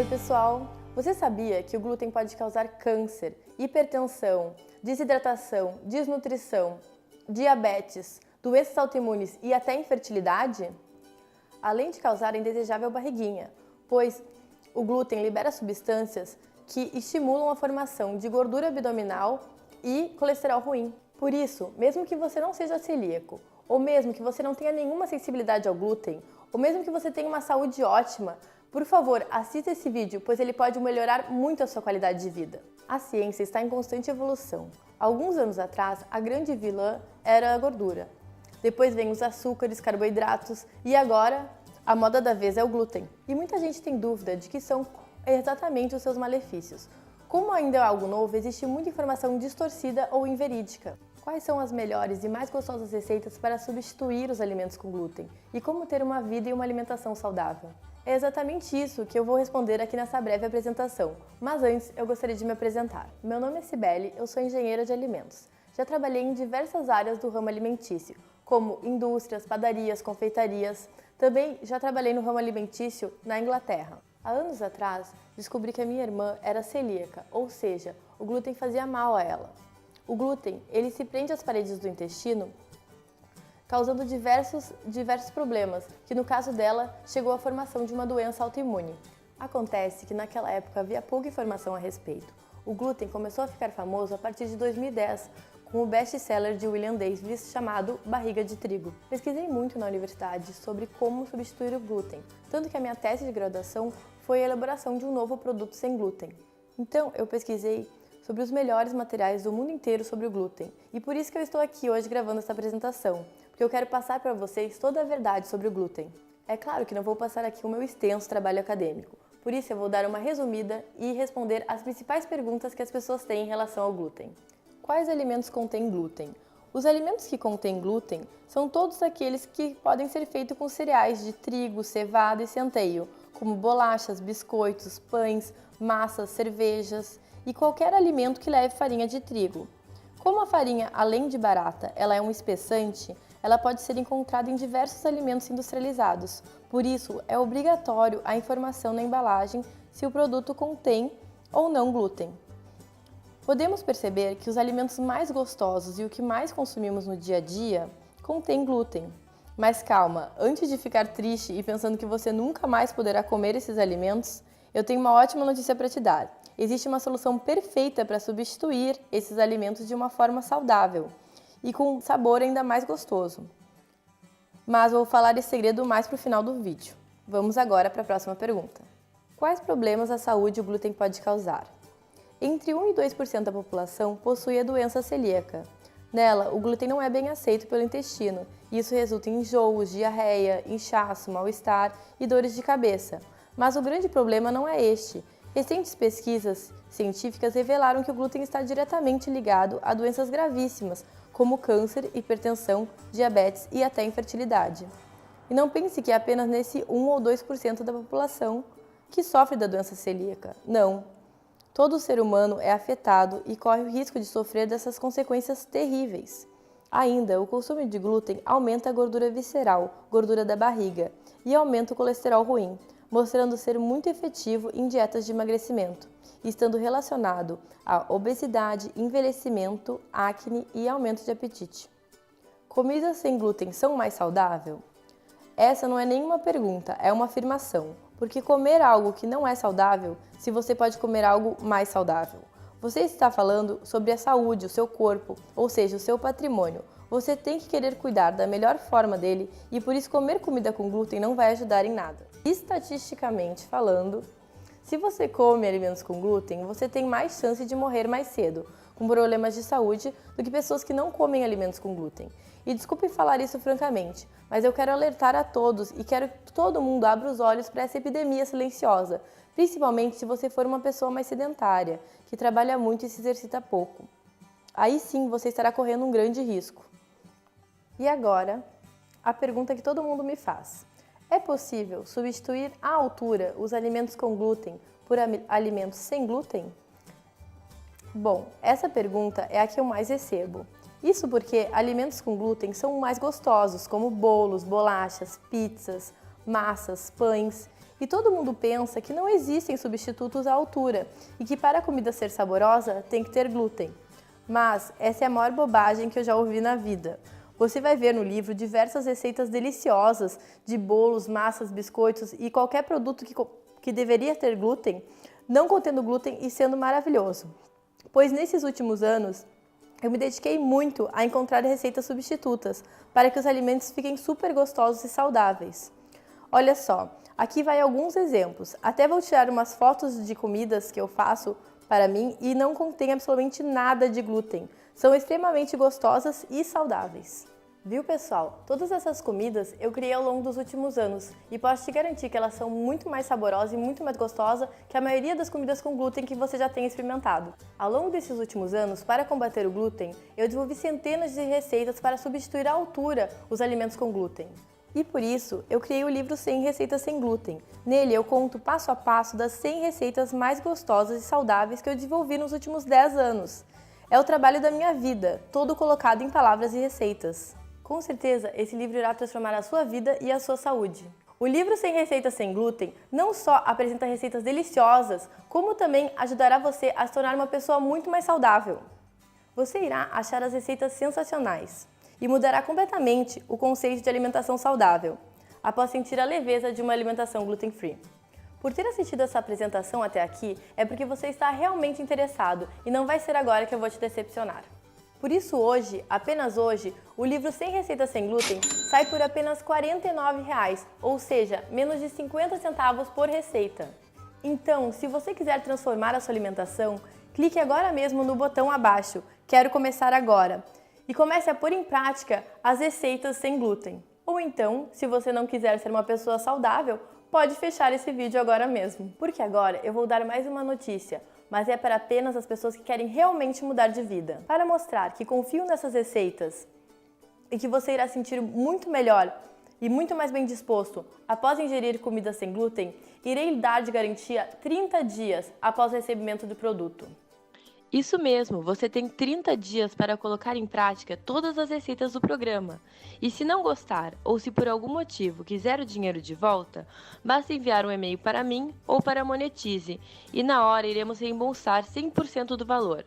Oi pessoal! Você sabia que o glúten pode causar câncer, hipertensão, desidratação, desnutrição, diabetes, doenças autoimunes e até infertilidade? Além de causar a indesejável barriguinha, pois o glúten libera substâncias que estimulam a formação de gordura abdominal e colesterol ruim. Por isso, mesmo que você não seja celíaco, ou mesmo que você não tenha nenhuma sensibilidade ao glúten, ou mesmo que você tenha uma saúde ótima, por favor, assista esse vídeo, pois ele pode melhorar muito a sua qualidade de vida. A ciência está em constante evolução. Alguns anos atrás, a grande vilã era a gordura. Depois vem os açúcares, carboidratos e agora a moda da vez é o glúten. E muita gente tem dúvida de que são exatamente os seus malefícios. Como ainda é algo novo, existe muita informação distorcida ou inverídica. Quais são as melhores e mais gostosas receitas para substituir os alimentos com glúten? E como ter uma vida e uma alimentação saudável? É exatamente isso que eu vou responder aqui nessa breve apresentação, mas antes eu gostaria de me apresentar. Meu nome é Cibele, eu sou engenheira de alimentos. Já trabalhei em diversas áreas do ramo alimentício, como indústrias, padarias, confeitarias. Também já trabalhei no ramo alimentício na Inglaterra. Há anos atrás, descobri que a minha irmã era celíaca, ou seja, o glúten fazia mal a ela. O glúten, ele se prende às paredes do intestino, causando diversos problemas, que no caso dela, chegou à formação de uma doença autoimune. Acontece que naquela época havia pouca informação a respeito. O glúten começou a ficar famoso a partir de 2010, com o best-seller de William Davis chamado Barriga de Trigo. Pesquisei muito na universidade sobre como substituir o glúten, tanto que a minha tese de graduação foi a elaboração de um novo produto sem glúten. Então, eu pesquisei sobre os melhores materiais do mundo inteiro sobre o glúten, e por isso que eu estou aqui hoje gravando essa apresentação, porque eu quero passar para vocês toda a verdade sobre o glúten. É claro que não vou passar aqui o meu extenso trabalho acadêmico, por isso eu vou dar uma resumida e responder as principais perguntas que as pessoas têm em relação ao glúten. Quais alimentos contêm glúten? Os alimentos que contêm glúten são todos aqueles que podem ser feitos com cereais de trigo, cevada e centeio, como bolachas, biscoitos, pães, massas, cervejas e qualquer alimento que leve farinha de trigo. Como a farinha, além de barata, ela é um espessante, ela pode ser encontrada em diversos alimentos industrializados. Por isso, é obrigatório a informação na embalagem se o produto contém ou não glúten. Podemos perceber que os alimentos mais gostosos e o que mais consumimos no dia a dia contém glúten. Mas calma, antes de ficar triste e pensando que você nunca mais poderá comer esses alimentos, eu tenho uma ótima notícia para te dar. Existe uma solução perfeita para substituir esses alimentos de uma forma saudável e com sabor ainda mais gostoso. Mas vou falar esse segredo mais para o final do vídeo. Vamos agora para a próxima pergunta. Quais problemas à saúde o glúten pode causar? Entre 1 e 2% da população possui a doença celíaca. Nela, o glúten não é bem aceito pelo intestino e isso resulta em enjoos, diarreia, inchaço, mal-estar e dores de cabeça. Mas o grande problema não é este. Recentes pesquisas científicas revelaram que o glúten está diretamente ligado a doenças gravíssimas, como câncer, hipertensão, diabetes e até infertilidade. E não pense que é apenas nesse 1 ou 2% da população que sofre da doença celíaca. Não. Todo ser humano é afetado e corre o risco de sofrer dessas consequências terríveis. Ainda, o consumo de glúten aumenta a gordura visceral, gordura da barriga, e aumenta o colesterol ruim, mostrando ser muito efetivo em dietas de emagrecimento, estando relacionado a obesidade, envelhecimento, acne e aumento de apetite. Comidas sem glúten são mais saudáveis? Essa não é nenhuma pergunta, é uma afirmação, porque comer algo que não é saudável, se você pode comer algo mais saudável. Você está falando sobre a saúde, o seu corpo, ou seja, o seu patrimônio. Você tem que querer cuidar da melhor forma dele e por isso comer comida com glúten não vai ajudar em nada. Estatisticamente falando, se você come alimentos com glúten, você tem mais chance de morrer mais cedo, com problemas de saúde, do que pessoas que não comem alimentos com glúten. E desculpe falar isso francamente, mas eu quero alertar a todos e quero que todo mundo abra os olhos para essa epidemia silenciosa, principalmente se você for uma pessoa mais sedentária, que trabalha muito e se exercita pouco. Aí sim você estará correndo um grande risco. E agora, a pergunta que todo mundo me faz. É possível substituir à altura os alimentos com glúten por alimentos sem glúten? Bom, essa pergunta é a que eu mais recebo. Isso porque alimentos com glúten são mais gostosos, como bolos, bolachas, pizzas, massas, pães. E todo mundo pensa que não existem substitutos à altura e que para a comida ser saborosa tem que ter glúten. Mas essa é a maior bobagem que eu já ouvi na vida. Você vai ver no livro diversas receitas deliciosas de bolos, massas, biscoitos e qualquer produto que deveria ter glúten, não contendo glúten e sendo maravilhoso. Pois nesses últimos anos, eu me dediquei muito a encontrar receitas substitutas para que os alimentos fiquem super gostosos e saudáveis. Olha só, aqui vai alguns exemplos. Até vou tirar umas fotos de comidas que eu faço para mim e não contém absolutamente nada de glúten. São extremamente gostosas e saudáveis. Viu, pessoal? Todas essas comidas eu criei ao longo dos últimos anos e posso te garantir que elas são muito mais saborosas e muito mais gostosas que a maioria das comidas com glúten que você já tem experimentado. Ao longo desses últimos anos, para combater o glúten, eu desenvolvi centenas de receitas para substituir à altura os alimentos com glúten. E por isso, eu criei o livro 100 Receitas Sem Glúten. Nele eu conto passo a passo das 100 receitas mais gostosas e saudáveis que eu desenvolvi nos últimos 10 anos. É o trabalho da minha vida, todo colocado em palavras e receitas. Com certeza, esse livro irá transformar a sua vida e a sua saúde. O livro 100 Receitas Sem Glúten não só apresenta receitas deliciosas, como também ajudará você a se tornar uma pessoa muito mais saudável. Você irá achar as receitas sensacionais e mudará completamente o conceito de alimentação saudável, após sentir a leveza de uma alimentação gluten-free. Por ter assistido essa apresentação até aqui, é porque você está realmente interessado e não vai ser agora que eu vou te decepcionar. Por isso hoje, apenas hoje, o livro 100 Receitas Sem Glúten sai por apenas R$ 49,00, ou seja, menos de 50 centavos por receita. Então, se você quiser transformar a sua alimentação, clique agora mesmo no botão abaixo, Quero começar agora, e comece a pôr em prática as receitas sem glúten. Ou então, se você não quiser ser uma pessoa saudável, pode fechar esse vídeo agora mesmo. Porque agora eu vou dar mais uma notícia, mas é para apenas as pessoas que querem realmente mudar de vida. Para mostrar que confio nessas receitas e que você irá sentir muito melhor e muito mais bem disposto após ingerir comida sem glúten, irei lhe dar de garantia 30 dias após o recebimento do produto. Isso mesmo, você tem 30 dias para colocar em prática todas as receitas do programa. E se não gostar, ou se por algum motivo quiser o dinheiro de volta, basta enviar um e-mail para mim ou para a Monetize, e na hora iremos reembolsar 100% do valor.